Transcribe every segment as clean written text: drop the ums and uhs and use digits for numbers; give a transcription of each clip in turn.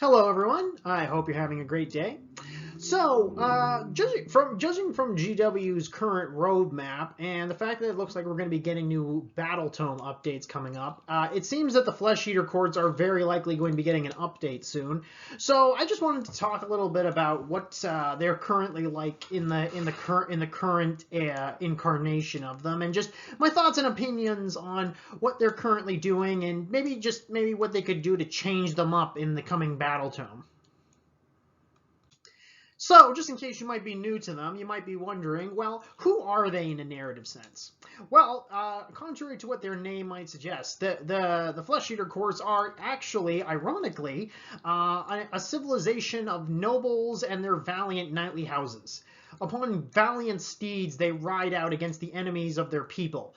Hello, everyone. I hope you're having a great day. So, judging from GW's current roadmap and the fact that it looks like we're going to be getting new Battle Tome updates coming up, it seems that the Flesh Eater courts are very likely going to be getting an update soon. So, I just wanted to talk a little bit about what they're currently like in the current incarnation of them, and just my thoughts and opinions on what they're currently doing, and maybe what they could do to change them up in the coming Battle Tome. So, just in case you might be new to them, you might be wondering, well, who are they in a narrative sense? Well, contrary to what their name might suggest, the Flesh Eater courts are actually, ironically, a civilization of nobles and their valiant knightly houses. Upon valiant steeds, they ride out against the enemies of their people,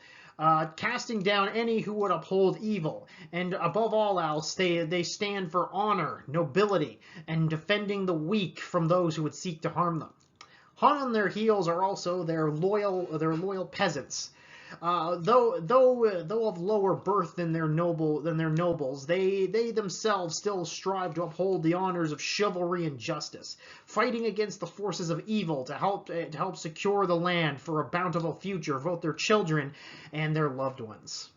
casting down any who would uphold evil, and above all else, they stand for honor, nobility, and defending the weak from those who would seek to harm them. Hot on their heels are also their loyal peasants. Though of lower birth than their nobles, they themselves still strive to uphold the honors of chivalry and justice, fighting against the forces of evil to help secure the land for a bountiful future for both their children and their loved ones.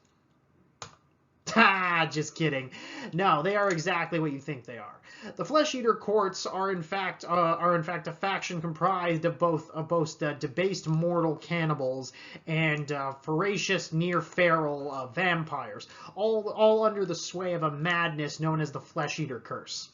Just kidding. No, they are exactly what you think they are. The Flesh Eater courts are in fact a faction comprised of both debased mortal cannibals and voracious near feral vampires, all under the sway of a madness known as the Flesh Eater curse.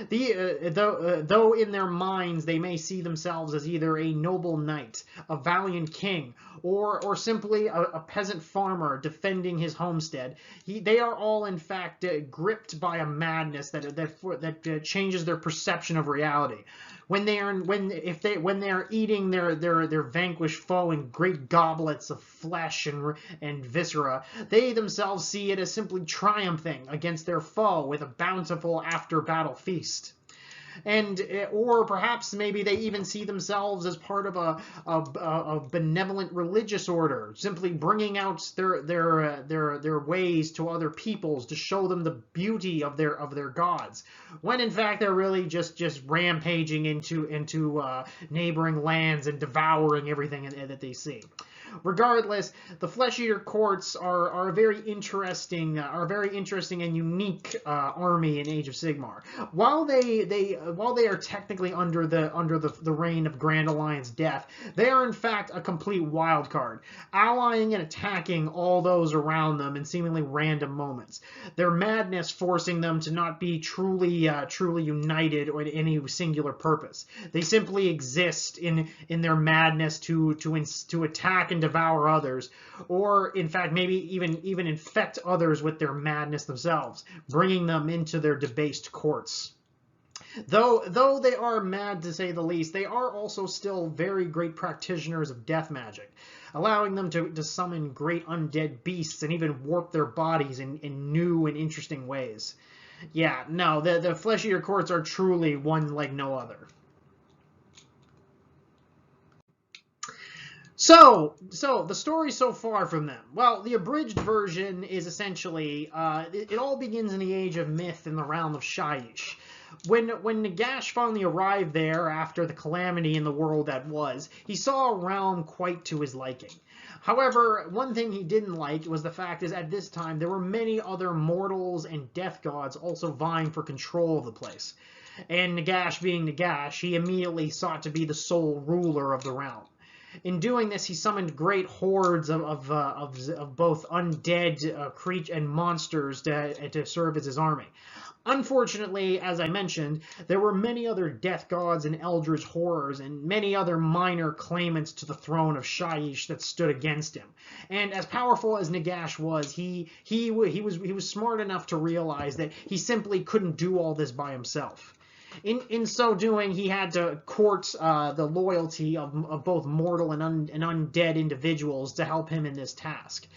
Though in their minds they may see themselves as either a noble knight, a valiant king, or simply a peasant farmer defending his homestead, they are all in fact gripped by a madness that changes their perception of reality. When they are eating their vanquished foe in great goblets of flesh and viscera, they themselves see it as simply triumphing against their foe with a bountiful after-battle feast. Or perhaps maybe they even see themselves as part of a benevolent religious order, simply bringing out their ways to other peoples to show them the beauty of their gods, when in fact they're really just rampaging into neighboring lands and devouring everything that they see. Regardless, the Flesh Eater courts are a very interesting and unique army in Age of Sigmar. While they are technically under the reign of Grand Alliance Death, they are in fact a complete wild card, allying and attacking all those around them in seemingly random moments. Their madness forcing them to not be truly united or in any singular purpose. They simply exist in their madness to attack and devour others, or in fact maybe even infect others with their madness themselves, bringing them into their debased courts. Though they are mad to say the least, they are also still very great practitioners of death magic, allowing them to summon great undead beasts and even warp their bodies in new and interesting ways. Yeah, no, the Flesh Eater courts are truly one like no other. So the story so far from them. Well, the abridged version is essentially, it all begins in the Age of Myth in the realm of Shyish. When Nagash finally arrived there after the calamity in the world that was, he saw a realm quite to his liking. However, one thing he didn't like was the fact is at this time there were many other mortals and death gods also vying for control of the place. And Nagash being Nagash, he immediately sought to be the sole ruler of the realm. In doing this, he summoned great hordes of both undead creatures and monsters to serve as his army. Unfortunately, as I mentioned, there were many other death gods and eldritch horrors and many other minor claimants to the throne of Shyish that stood against him. And as powerful as Nagash was, he was smart enough to realize that he simply couldn't do all this by himself. In so doing, he had to court the loyalty of both mortal and undead individuals to help him in this task.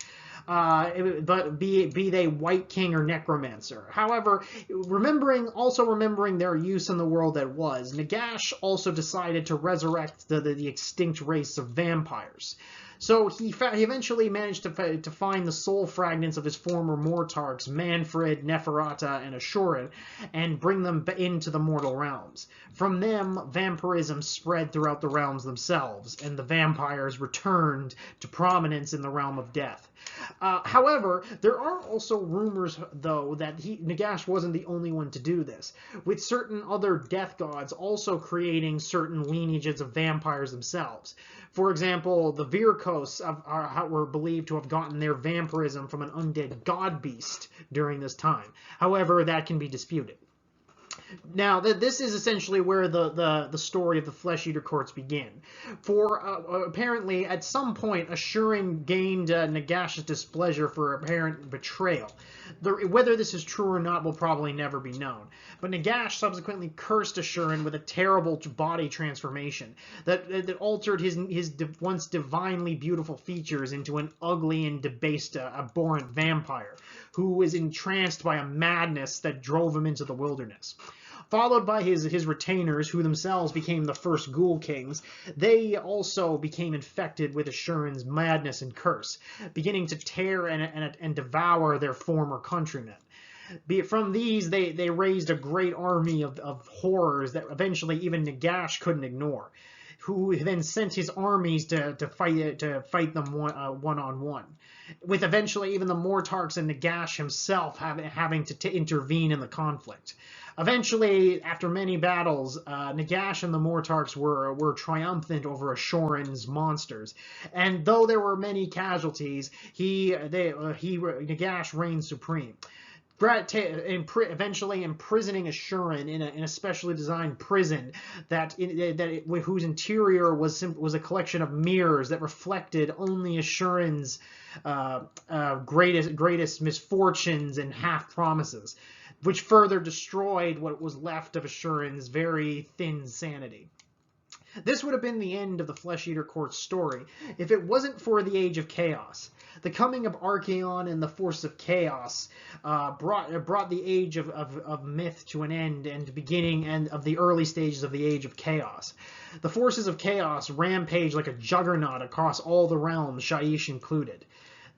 But be they White King or Necromancer. However, remembering their use in the world that was, Nagash also decided to resurrect the extinct race of vampires. So he eventually managed to find the soul fragments of his former Mortarchs, Manfred, Neferata, and Ashurin, and bring them into the mortal realms. From them, vampirism spread throughout the realms themselves, and the vampires returned to prominence in the realm of death. However, there are also rumors, though, that Nagash wasn't the only one to do this, with certain other death gods also creating certain lineages of vampires themselves. For example, the Virkos were believed to have gotten their vampirism from an undead god beast during this time. However, that can be disputed. Now, this is essentially where the story of the Flesh Eater courts begin. For apparently, at some point, Ashurin gained Nagash's displeasure for apparent betrayal. Whether this is true or not will probably never be known. But Nagash subsequently cursed Ashurin with a terrible body transformation that altered his once divinely beautiful features into an ugly and debased, abhorrent vampire who was entranced by a madness that drove him into the wilderness. Followed by his retainers, who themselves became the first ghoul kings. They also became infected with Ashurin's madness and curse, beginning to tear and devour their former countrymen. From these, they raised a great army of horrors that eventually even Nagash couldn't ignore, who then sent his armies to fight them one-on-one, with eventually even the Mortarchs and Nagash himself having to intervene in the conflict. Eventually, after many battles, Nagash and the Mortarchs were triumphant over Ashurin's monsters, and though there were many casualties, Nagash reigned supreme. Eventually imprisoning Ashurin in a specially designed prison whose interior was a collection of mirrors that reflected only Ashurin's greatest misfortunes and half promises, which further destroyed what was left of Ashurin's very thin sanity. This would have been the end of the Flesh Eater Court's story if it wasn't for the Age of Chaos. The coming of Archaon and the Force of Chaos brought the Age of Myth to an end and beginning of the early stages of the Age of Chaos. The forces of Chaos rampaged like a juggernaut across all the realms, Shyish included.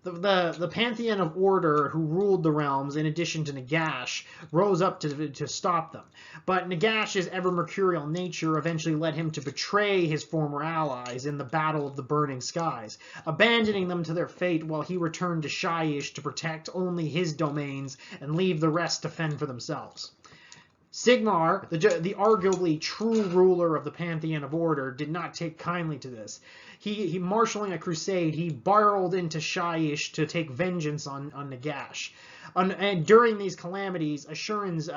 The Pantheon of Order, who ruled the realms in addition to Nagash, rose up to stop them. But Nagash's ever-mercurial nature eventually led him to betray his former allies in the Battle of the Burning Skies, abandoning them to their fate while he returned to Shyish to protect only his domains and leave the rest to fend for themselves. Sigmar, the arguably true ruler of the Pantheon of Order, did not take kindly to this. He marshaling a crusade, he barreled into Shyish to take vengeance on Nagash. And during these calamities, Ashurin's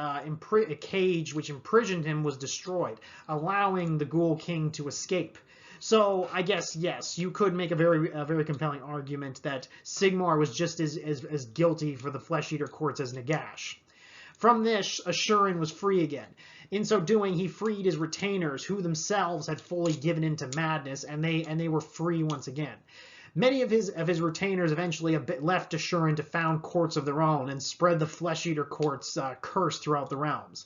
cage which imprisoned him was destroyed, allowing the Ghoul King to escape. So I guess, yes, you could make a very compelling argument that Sigmar was just as guilty for the Flesh Eater courts as Nagash. From this, Ashurin was free again. In so doing, he freed his retainers, who themselves had fully given into madness, and they were free once again. Many of his retainers eventually left Ashurin to found courts of their own and spread the Flesh Eater court's curse throughout the realms.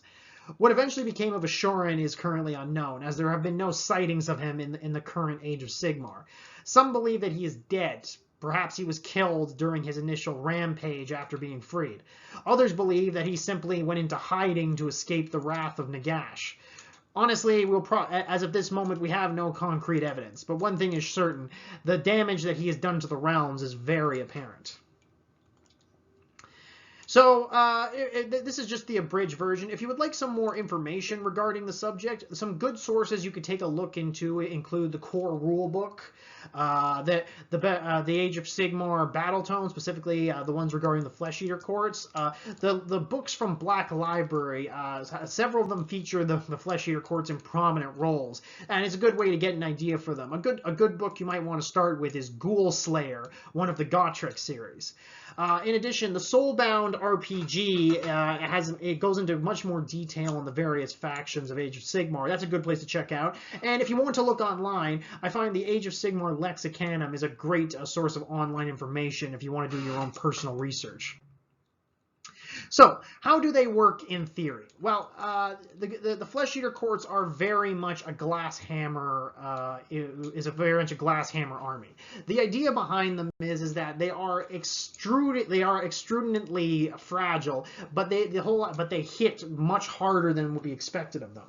What eventually became of Ashurin is currently unknown, as there have been no sightings of him in the current Age of Sigmar. Some believe that he is dead. Perhaps he was killed during his initial rampage after being freed. Others believe that he simply went into hiding to escape the wrath of Nagash. Honestly, as of this moment, we have no concrete evidence, but one thing is certain: the damage that he has done to the realms is very apparent. So, this is just the abridged version. If you would like some more information regarding the subject, some good sources you could take a look into include the core rulebook, the Age of Sigmar battle tome, specifically the ones regarding the Flesh Eater courts, the books from Black Library. Several of them feature the Flesh Eater courts in prominent roles, and it's a good way to get an idea for them. A good book you might want to start with is Ghoul Slayer, one of the Gotrek series. In addition, the Soulbound RPG it goes into much more detail on the various factions of Age of Sigmar. That's a good place to check out. And if you want to look online, I find the Age of Sigmar Lexicanum is a great source of online information if you want to do your own personal research. So, how do they work in theory? Well, the Flesh Eater courts are very much a glass hammer. Is a very much a glass hammer army. The idea behind them is that they are extrudingly fragile, but they hit much harder than would be expected of them.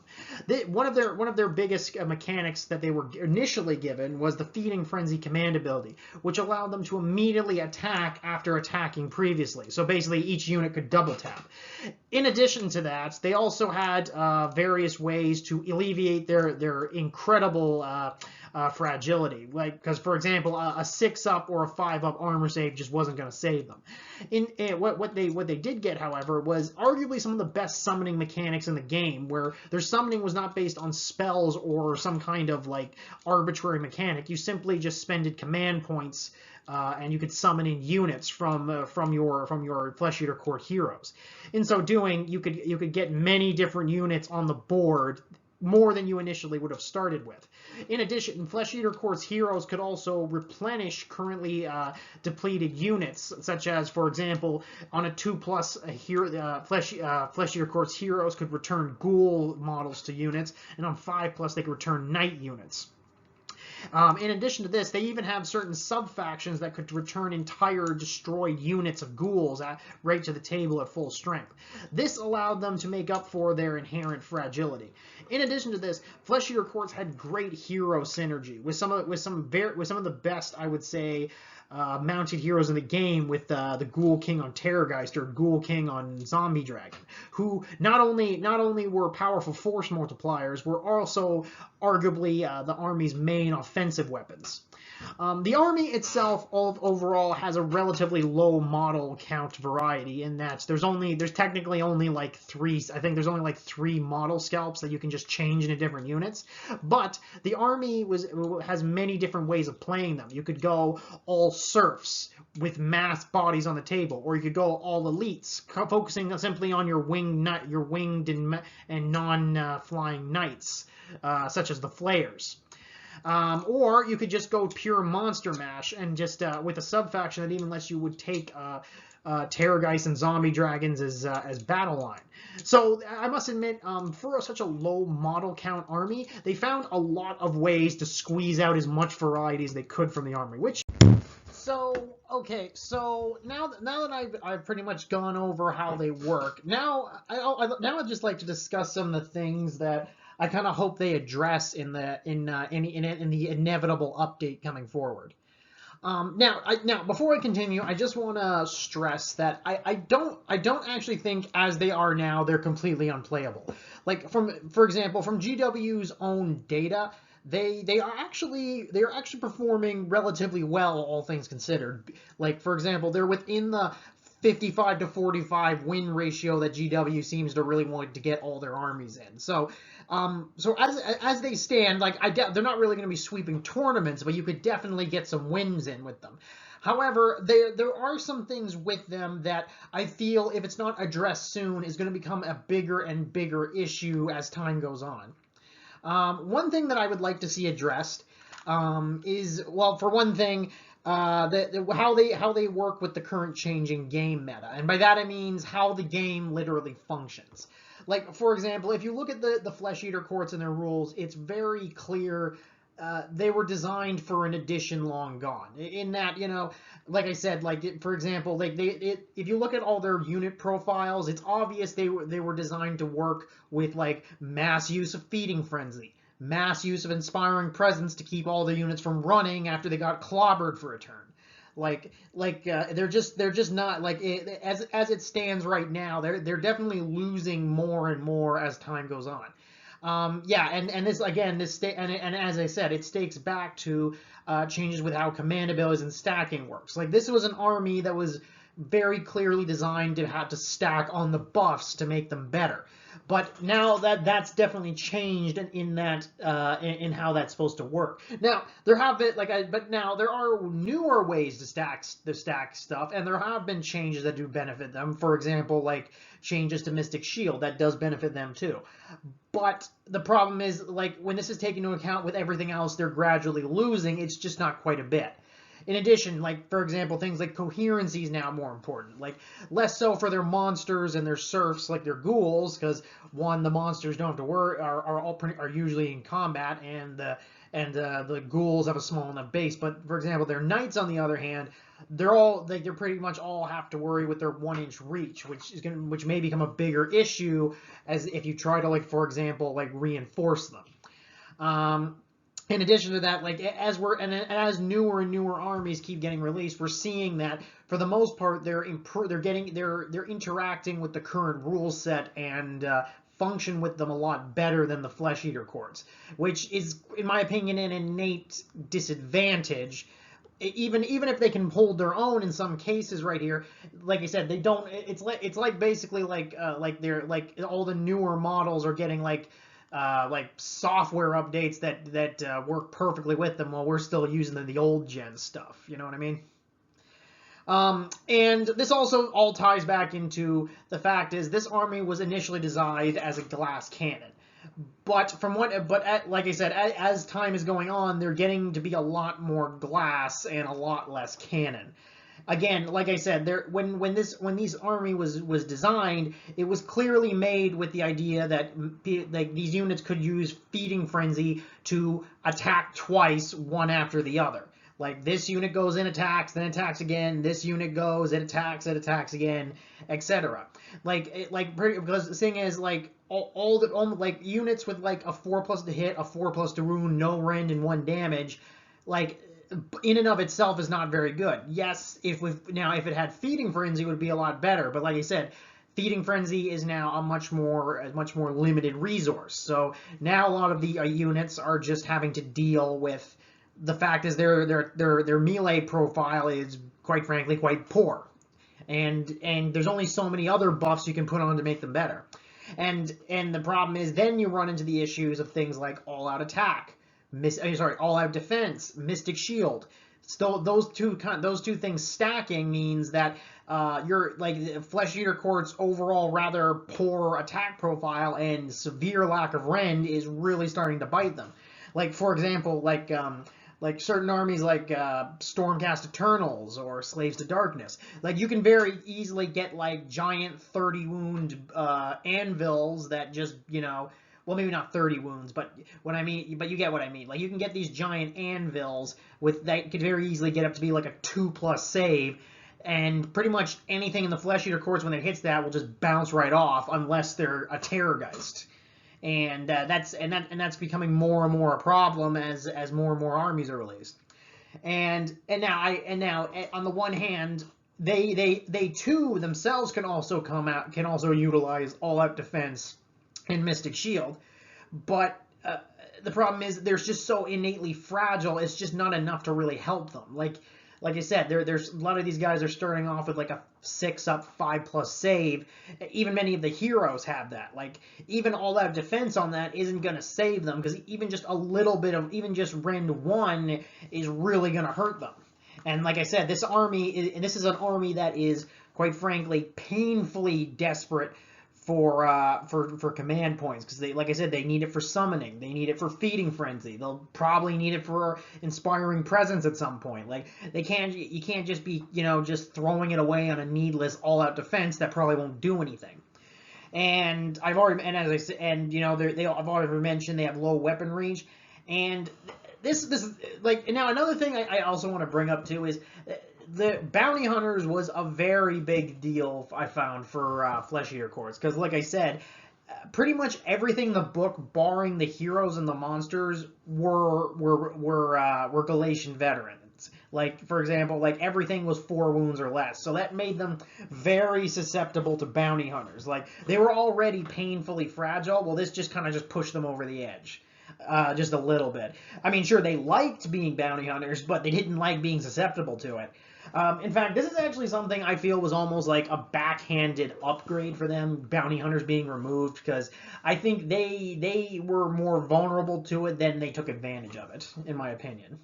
One of their biggest mechanics that they were initially given was the Feeding Frenzy command ability, which allowed them to immediately attack after attacking previously. So basically, each unit could double tap. In addition to that, they also had various ways to alleviate their incredible fragility. Because, for example, a 6-up or a 5-up armor save just wasn't going to save them. What they did get, however, was arguably some of the best summoning mechanics in the game, where their summoning was not based on spells or some kind of arbitrary mechanic. You simply just spended command points. And you could summon in units from your Flesh Eater Court heroes. In so doing, you could get many different units on the board, more than you initially would have started with. In addition, Flesh Eater Court's heroes could also replenish currently depleted units, such as, for example, on a 2+ Flesh Eater Court's heroes could return ghoul models to units, and on 5+ they could return knight units. In addition to this, they even have certain sub-factions that could return entire destroyed units of ghouls right to the table at full strength. This allowed them to make up for their inherent fragility. In addition to this, Flesh Eater Courts had great hero synergy with some of the best, I would say, mounted heroes in the game, with the Ghoul King on Terrorgeist or Ghoul King on Zombie Dragon, who not only were powerful force multipliers, were also arguably the army's main offensive weapons. The army itself overall has a relatively low model count variety, in that there's technically only like 3. I think there's only like 3 model scalps that you can just change into different units. But the army has many different ways of playing them. You could go all serfs with mass bodies on the table, or you could go all elites, focusing simply on your winged and non-flying knights, such as the flayers. Or you could just go pure monster mash, and just with a sub-faction that even lets you would take Terrorgeist and Zombie Dragons as battle line. So I must admit, for such a low model count army, they found a lot of ways to squeeze out as much variety as they could from the army. So now that I've pretty much gone over how they work, now I'd just like to discuss some of the things that I kind of hope they address in the inevitable update coming forward. Now, before I continue, I just want to stress that I don't actually think, as they are now, they're completely unplayable. For example, from GW's own data, they are actually performing relatively well, all things considered. For example, they're within the 55 to 45 win ratio that GW seems to really want to get all their armies in. So as they stand, they're not really going to be sweeping tournaments, but you could definitely get some wins in with them. However, there are some things with them that I feel, if it's not addressed soon, is going to become a bigger and bigger issue as time goes on. One thing that I would like to see addressed is, well, for one thing, how they work with the current changing game meta. And by that I mean how the game literally functions. For example, if you look at the Flesh Eater Courts and their rules, it's very clear they were designed for an edition long gone. In that, like I said, for example, if you look at all their unit profiles, it's obvious they were designed to work with mass use of Feeding Frenzy, mass use of Inspiring Presence to keep all the units from running after they got clobbered for a turn. They're just not as it stands right now. They're definitely losing more and more as time goes on. And this again, and as I said, it stakes back to changes with how command abilities and stacking works. This was an army that was very clearly designed to have to stack on the buffs to make them better. But now that's definitely changed in how that's supposed to work. Now there have been but now there are newer ways to stack stuff, and there have been changes that do benefit them. For example, changes to Mystic Shield that does benefit them too. But the problem is, when this is taken into account with everything else they're gradually losing, it's just not quite a bit. In addition, like, for example, things like coherency is now more important. Like, less so for their monsters and their serfs, like their ghouls, because, one, the monsters don't have to worry, are usually in combat, and the ghouls have a small enough base. But, for example, their knights, on the other hand, they're pretty much all have to worry with their 1-inch reach, which may become a bigger issue as if you try to, like, for example, like, reinforce them. In addition to that, like, as newer and newer armies keep getting released, we're seeing that for the most part they're interacting with the current rule set and function with them a lot better than the Flesh Eater courts, which is, in my opinion, an innate disadvantage. Even if they can hold their own in some cases, right here, like I said, they don't. It's like basically like they're like all the newer models are getting like software updates that work perfectly with them, while we're still using the old gen stuff. You know what I mean? And this also all ties back into the fact is this army was initially designed as a glass cannon. But like I said, as time is going on, they're getting to be a lot more glass and a lot less cannon. Again, like I said, when this army was designed, it was clearly made with the idea that like these units could use Feeding Frenzy to attack twice, one after the other. Like, this unit goes in, attacks, then attacks again. This unit goes, it attacks again, etc. Because the thing is, like, like units with like a 4+ to hit, a 4+ to wound, no rend, and 1 damage, like, in and of itself is not very good. Yes, if it had Feeding Frenzy, it would be a lot better. But like I said, Feeding Frenzy is now a much more limited resource. So now a lot of the units are just having to deal with the fact is their melee profile is, quite frankly, quite poor, and there's only so many other buffs you can put on to make them better. And the problem is then you run into the issues of things like all-out attack, all-out defense, Mystic Shield. So those two things stacking means that your Flesh Eater Court's overall rather poor attack profile and severe lack of rend is really starting to bite them. Like, for example, like certain armies like Stormcast Eternals or Slaves to Darkness. Like, you can very easily get like giant 30 wound anvils that just, well, maybe not 30 wounds, but you get what I mean. Like, you can get these giant anvils that could very easily get up to be like a 2+ save, and pretty much anything in the Flesh Eater Courts when it hits that will just bounce right off unless they're a Terrorgeist. And that's becoming more and more a problem as more and more armies are released. And now on the one hand, they too themselves can also utilize all-out defense and Mystic Shield, but the problem is they're just so innately fragile. It's just not enough to really help them. Like I said, there's a lot of these guys are starting off with like a 6-up, 5+ save. Even many of the heroes have that. Like, even all-out defense on that isn't going to save them, because even just a little bit of, even just rend 1 is really going to hurt them. And like I said, this is an army that is, quite frankly, painfully desperate for command points, because like I said, they need it for summoning, they need it for Feeding Frenzy, they'll probably need it for Inspiring Presence at some point. Like, you can't just be just throwing it away on a needless all-out defense that probably won't do anything. And I've already mentioned they have low weapon range, and this is like, now another thing I also want to bring up too is the Bounty Hunters was a very big deal, I found, for Flesh Eater Courts, because like I said, pretty much everything in the book, barring the heroes and the monsters, were Galatian veterans. Like, for example, like everything was 4 wounds or less, so that made them very susceptible to Bounty Hunters. Like, they were already painfully fragile. Well, this just kind of just pushed them over the edge. Just a little bit. I mean, sure, they liked being Bounty Hunters, but they didn't like being susceptible to it. In fact, this is actually something I feel was almost like a backhanded upgrade for them, Bounty Hunters being removed, because I think they were more vulnerable to it than they took advantage of it, in my opinion.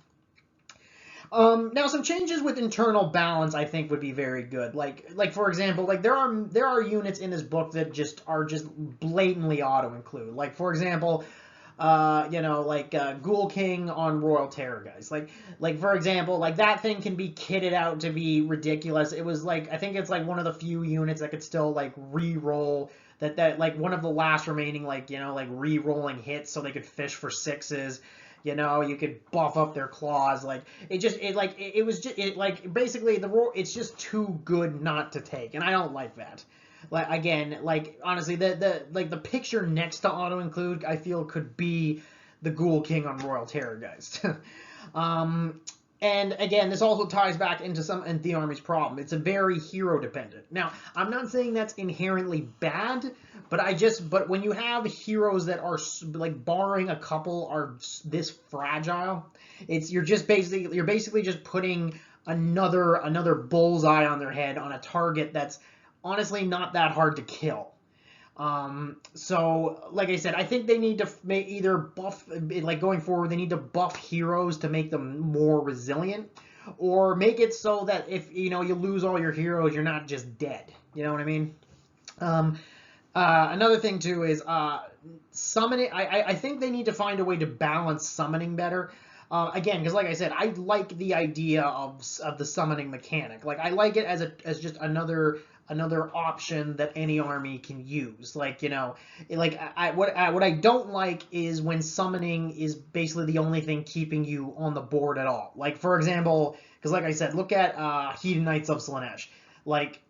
Now, some changes with internal balance I think would be very good. Like for example, like there are units in this book that are just blatantly auto-include. Like, for example, you know, like Ghoul King on Royal Terrorgeist. Like for example, like that thing can be kitted out to be ridiculous. It was like, I think it's like one of the few units that could still like re-roll, that like one of the last remaining, like, you know, like re-rolling hits so they could fish for sixes. You know, you could buff up their claws. Like it was just like basically it's just too good not to take, and I don't like that. Like again, like honestly, the picture next to auto include, I feel, could be the Ghoul King on Royal Terrorgeist. And again, this also ties back into the army's problem. It's a very hero dependent. Now, I'm not saying that's inherently bad, but when you have heroes that are, like, barring a couple, are this fragile, you're basically just putting another bullseye on their head on a target that's honestly not that hard to kill. So, like I said, I think they need to either buff, like going forward, they need to buff heroes to make them more resilient, or make it so that if, you know, you lose all your heroes, you're not just dead. You know what I mean? Another thing too is summoning. I think they need to find a way to balance summoning better. Again, because like I said, I like the idea of the summoning mechanic. Like I like it as just another option that any army can use. Like, you know, like what I don't like is when summoning is basically the only thing keeping you on the board at all. Like, for example, because like I said, look at Heathen Knights of Slaanesh. Like,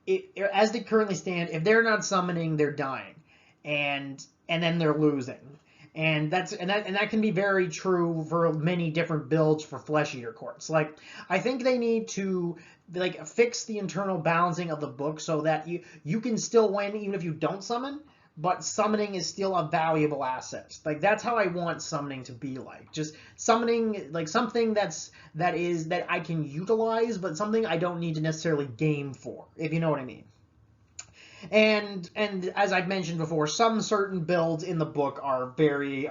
as they currently stand, if they're not summoning, they're dying, and then they're losing. And that can be very true for many different builds for Flesh Eater Courts. Like, I think they need to, like, fix the internal balancing of the book so that you can still win even if you don't summon, but summoning is still a valuable asset. Like, that's how I want summoning to be like. Just summoning, like, something that I can utilize, but something I don't need to necessarily game for, if you know what I mean. And as I've mentioned before, some certain builds in the book are very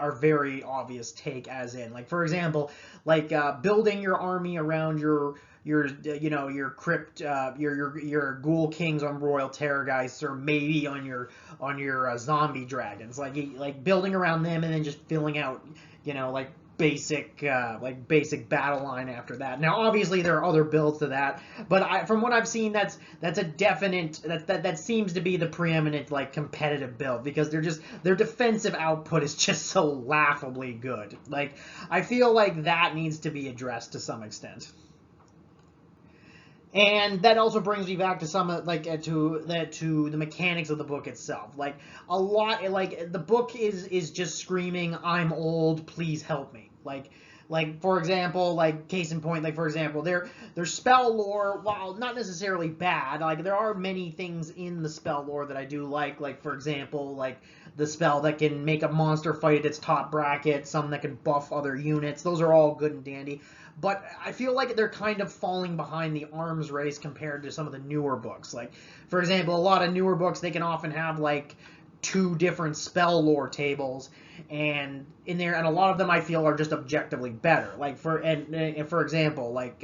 obvious take, as in, like, for example, like building your army around your you know, your crypt, your Ghoul Kings on Royal Terrorgeists, or maybe on your zombie dragons, like building around them and then just filling out, you know, like basic battle line after that. Now, obviously, there are other builds to that, but from what I've seen, that's a definite, that seems to be the preeminent, like, competitive build, because their defensive output is just so laughably good. Like, I feel like that needs to be addressed to some extent. And that also brings me back to some, like, to the mechanics of the book itself. Like, a lot, like, the book is just screaming, "I'm old, please help me." Like for example, like, case in point, like, for example, their spell lore, while not necessarily bad, like, there are many things in the spell lore that I do like, for example, like the spell that can make a monster fight at its top bracket, some that can buff other units. Those are all good and dandy. But I feel like they're kind of falling behind the arms race compared to some of the newer books. Like, for example, a lot of newer books, they can often have, like, 2 different spell lore tables, and in there, and a lot of them I feel are just objectively better. Like, for example, like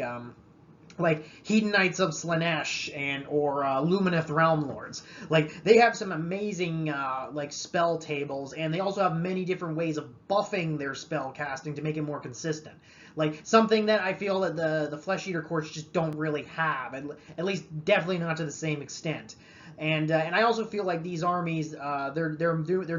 Heathen Knights of Slaanesh or Lumineth Realm Lords. Like, they have some amazing like spell tables, and they also have many different ways of buffing their spell casting to make it more consistent. Like, something that I feel that the Flesh Eater Courts just don't really have, at least definitely not to the same extent. And I also feel like these armies, they're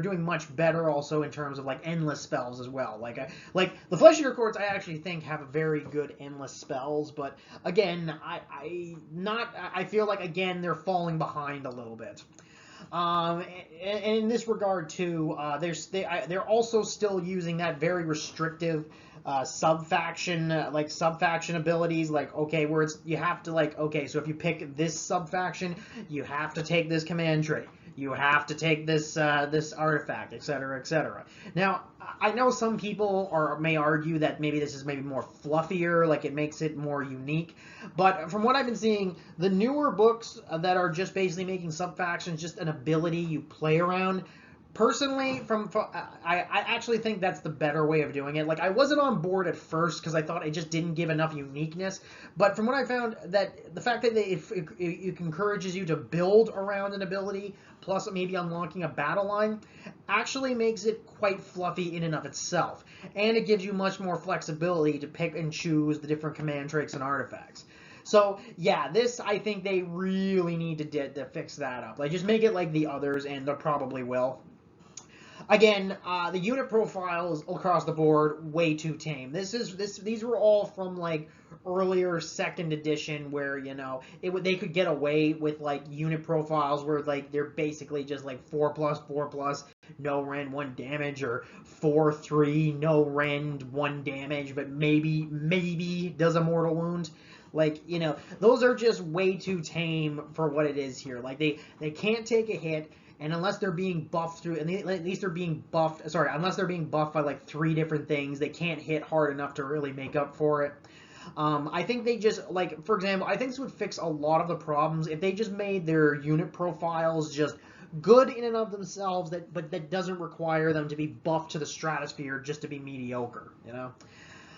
doing much better also in terms of, like, endless spells as well. Like the Flesh Eater Courts, I actually think have very good endless spells, but again, I feel like, again, they're falling behind a little bit. And in this regard too, they're also still using that very restrictive sub-faction abilities, like, okay, where you have to, like, okay, so if you pick this sub-faction, you have to take this command trait, you have to take this this artifact, etc., etc. Now, I know some people may argue that maybe this is maybe more fluffier, like it makes it more unique, but from what I've been seeing, the newer books that are just basically making sub-factions just an ability you play around Personally, I actually think that's the better way of doing it. Like, I wasn't on board at first because I thought it just didn't give enough uniqueness. But from what I found, that the fact that it encourages you to build around an ability, plus maybe unlocking a battle line, actually makes it quite fluffy in and of itself. And it gives you much more flexibility to pick and choose the different command tricks and artifacts. So yeah, this, I think they really need to fix that up. Like, just make it like the others, and they probably will. Again, the unit profiles across the board way too tame. These were all from like earlier second edition, where they could get away with like unit profiles where like they're basically just like 4+4+, no rend 1 damage, or 4/3 no rend 1 damage, but maybe does a mortal wound. Like, those are just way too tame for what it is here. Like, they can't take a hit. And unless they're being buffed through, and at least they're being buffed, unless they're being buffed by like 3 different things, they can't hit hard enough to really make up for it. I think they just, like, for example, I think this would fix a lot of the problems if they just made their unit profiles just good in and of themselves, but that doesn't require them to be buffed to the stratosphere just to be mediocre,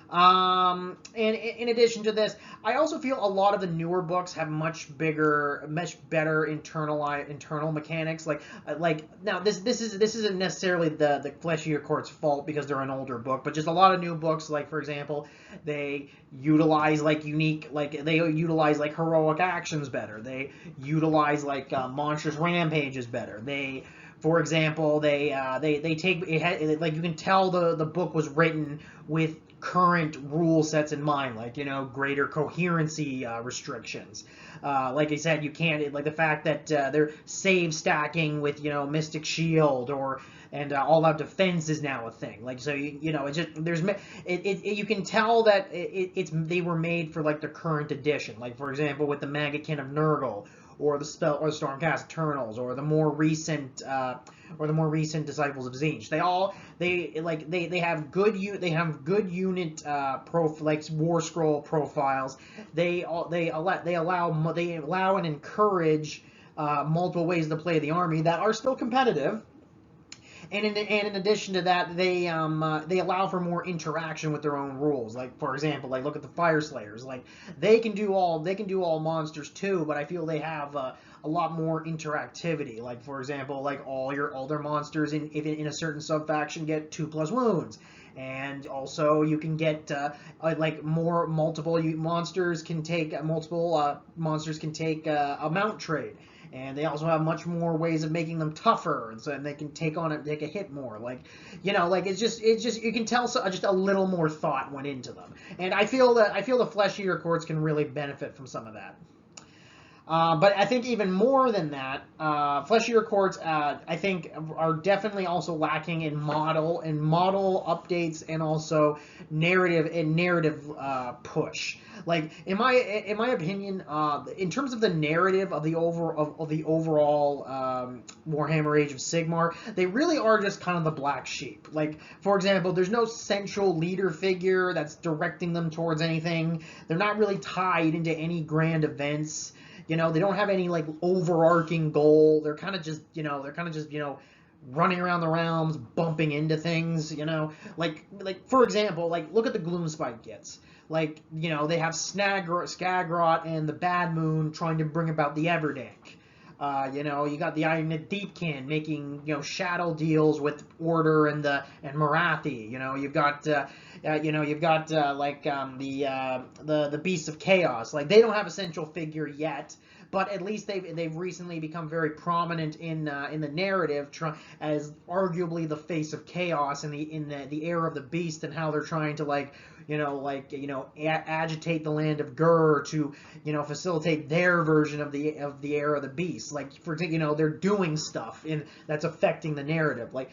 And in addition to this, I also feel a lot of the newer books have much better internal mechanics. Like now this isn't necessarily the Fleshier Court's fault because they're an older book, but just a lot of new books, like for example, they utilize like heroic actions better. They utilize like monstrous rampages better. For example, they take it, like, you can tell the book was written with current rule sets in mind, like, greater coherency restrictions. Like I said, you can't, like, the fact that they're save stacking with, Mystic Shield, and all out defense is now a thing. Like, so it's just, you can tell that they were made for like the current edition. Like, for example, with the Magakin of Nurgle, or the Stormcast Eternals, or the more recent Disciples of Tzeentch. They have good unit like War Scroll profiles. They allow and encourage multiple ways to play the army that are still competitive. And in addition to that, they allow for more interaction with their own rules. Like, for example, like, look at the Fire Slayers. Like, they can do all monsters too, but I feel they have a lot more interactivity. Like, for example, like, all their monsters in a certain sub-faction get 2+ wounds. And also you can get monsters can take a mount trade. And they also have much more ways of making them tougher, and they can take a hit more. It's just you can tell just a little more thought went into them. And I feel the Flesh Eater Courts can really benefit from some of that. But I think even more than that, Flesh Eater Courts, I think, are definitely also lacking in model updates, and also narrative push. Like, in my opinion, in terms of the narrative of the overall Warhammer Age of Sigmar, they really are just kind of the black sheep. Like, for example, there's no central leader figure that's directing them towards anything. They're not really tied into any grand events. They don't have any like overarching goal. They're kind of just running around the realms, bumping into things. Like for example, like, look at the Gloomspite kits. Like, they have Skagrot and the Bad Moon trying to bring about the Everdank. You got the Ironid Deepkin making, shadow deals with Order and Marathi. You've got the Beasts of Chaos. Like, they don't have a central figure yet, but at least they've recently become very prominent in the narrative, as arguably the face of chaos in the era of the Beast, and how they're trying to agitate the land of Gur to facilitate their version of the era of the Beast. Like, they're doing stuff that's affecting the narrative. Like,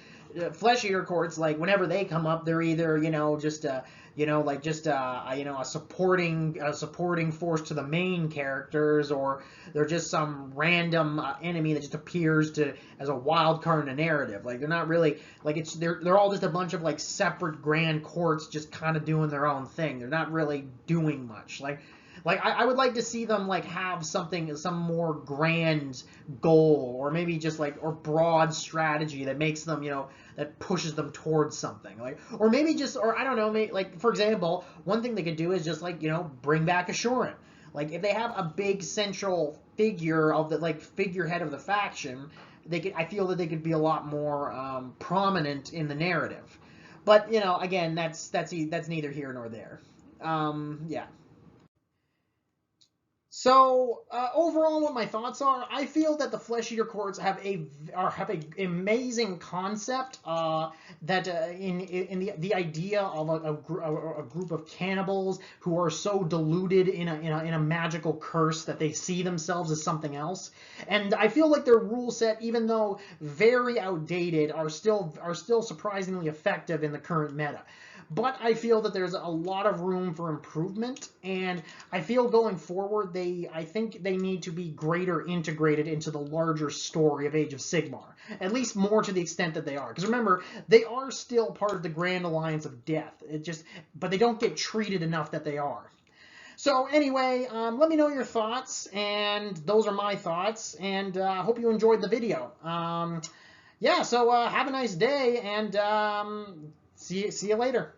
Flesh Eater Courts, like, whenever they come up, they're either a supporting force to the main characters, or they're just some random enemy that just appears as a wild card in a narrative. Like, they're not really, like, they're all just a bunch of like separate grand courts just kind of doing their own thing. They're not really doing much. Like Like I would like to see them like have something, some more grand goal, or maybe just like, or broad strategy that makes them, you know, that pushes them towards something. Like, or maybe just, or I don't know, maybe, like for example, one thing they could do is just like, you know, bring back Assurant. Like if they have a big central figure of the, like, figurehead of the faction, they could, I feel that they could be a lot more prominent in the narrative. But you know, again, that's neither here nor there. Yeah. So overall, what my thoughts are, I feel that the Flesh Eater Courts have an amazing concept. That in the idea of a group of cannibals who are so deluded in a magical curse that they see themselves as something else. And I feel like their rule set, even though very outdated, are still surprisingly effective in the current meta. But I feel that there's a lot of room for improvement, and I feel going forward, I think they need to be greater integrated into the larger story of Age of Sigmar, at least more to the extent that they are. Because remember, they are still part of the Grand Alliance of Death. But they don't get treated enough that they are. So anyway, let me know your thoughts, and those are my thoughts, and I hope you enjoyed the video. Yeah, so have a nice day, and see you later.